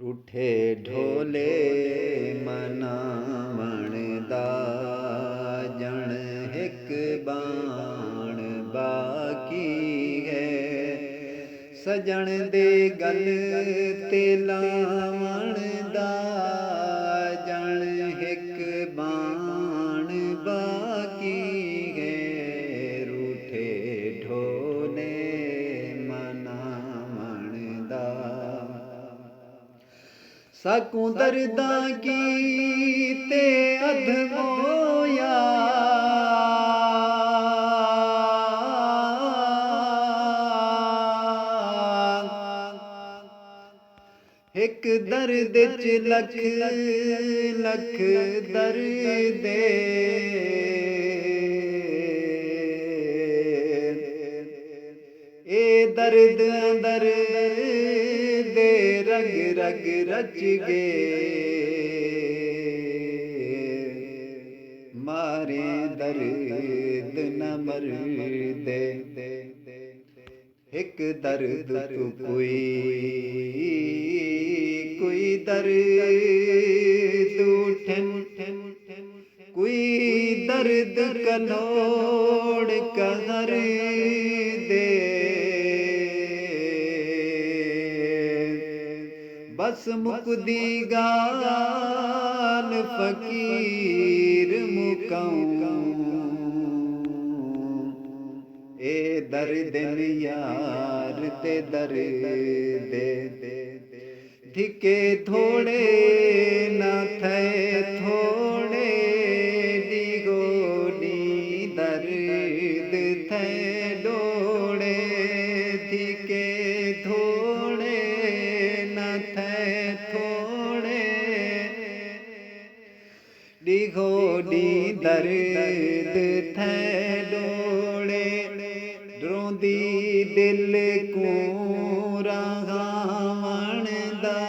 रूठे ढोले मनावण दा जण हिक बाण बाकी है। सजण दे गल ते लावण दा जण हिक बाण बाकी है। रूठे ढोले मनावण दा सकूं दर्दां कीते अधमोया एक दर्द च लख लख दर्द ए दर्द अंदर दे रग रग रच गए मारे दर्द न मर दे। एक दर्द तू कोई दर्द उठन कोई दर्द कलोड़ कहर दे। बस मुकदी गाल फकीर मुकाऊं ए दर्द यार ते दर्द धिके थोड़े न थे थोड़े दिगोनी दर्द थे डोड़े धिके थोड़े न थे थोड़े दिगोनी दर्द थे डोड़े। रोंदी दिल को रावण दा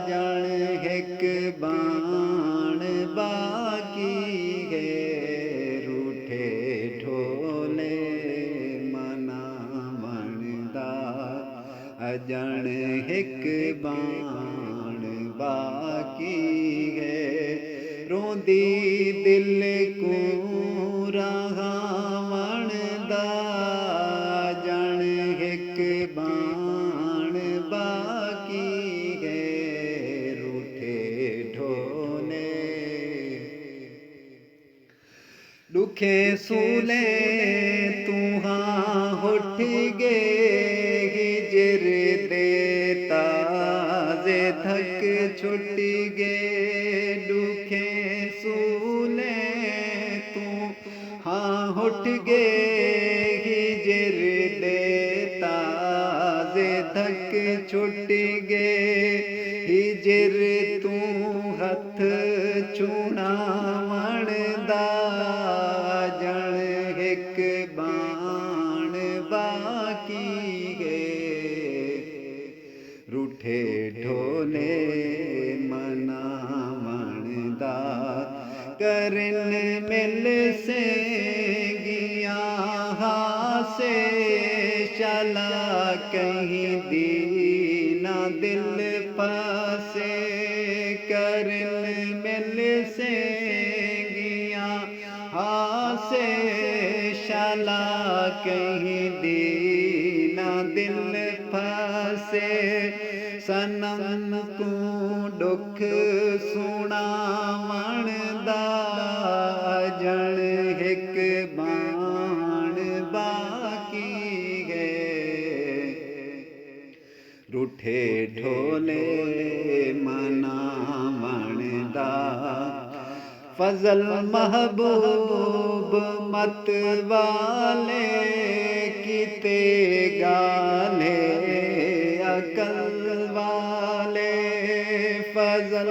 जण हिक बाण बाकी है। रूठे ढोले मनावण दा जण हिक बाण बाकी है। रोंदी दिल को रावण दा जण हिक बाण बाकी है। रूठे ढोले दुखे सूले तू हाँ उठ गे हिजर दे ताजे थक छुट गे। दुखे सूले तू हाँ उठ गे हिजर दे ताजे थक छुट गे। हिजर तू हथ चुनावण दा जण हिक बाण बाकी है। रूठे ढोले मनावण दा करन मिल से गिया हासे चला कहीं दीना दिल पासे। करन मिल से गिया हासे चला कहीं दीना दिल पासे। सनम को दुख सुनावण दा जण हिक बाण बाकी है। रूठे ढोले मनावण दा फजल महबूब मत वाले किते गाले अकल वाले। फजल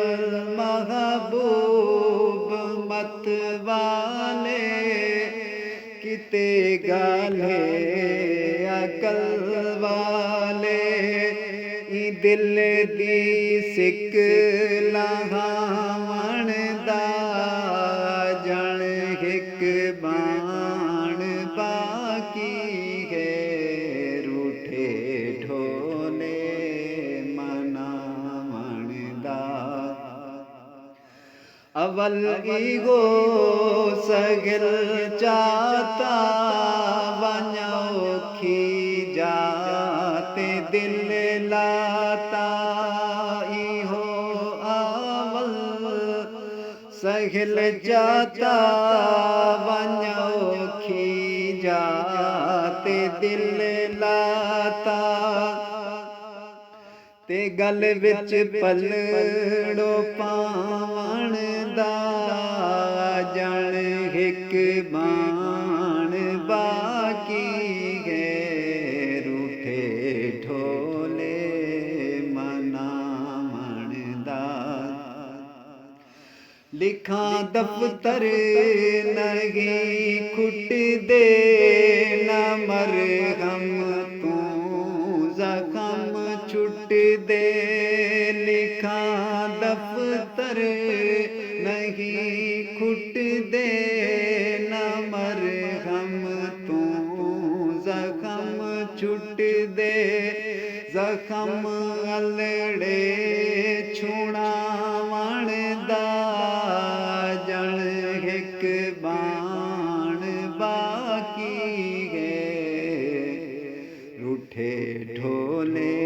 महबूब मत वाले किते गाले अकल वाले। दिल दी सिक लावण दा जण हिक बाण बाकी है। रूठे ढोले मना अवल ईगो सगिल चाता वञौखी जाते दिल लाता इहो अवल सगिल जाता वञौखी जाते दिल लाता ते गल विच पलड़ो पावण दा जण हिक बाण बाकी है रूठे ढोले मनावण दा लिखां दफ्तर नहीं खुट दे न मरहम तू जख्म छुट दे लिखां दफ्तर नहीं खुट दे न मरहम तू जख्म छुट दे जख्म अलड़े छुड़ावण दा जण हिक बाण बाकी है रूठे ढोले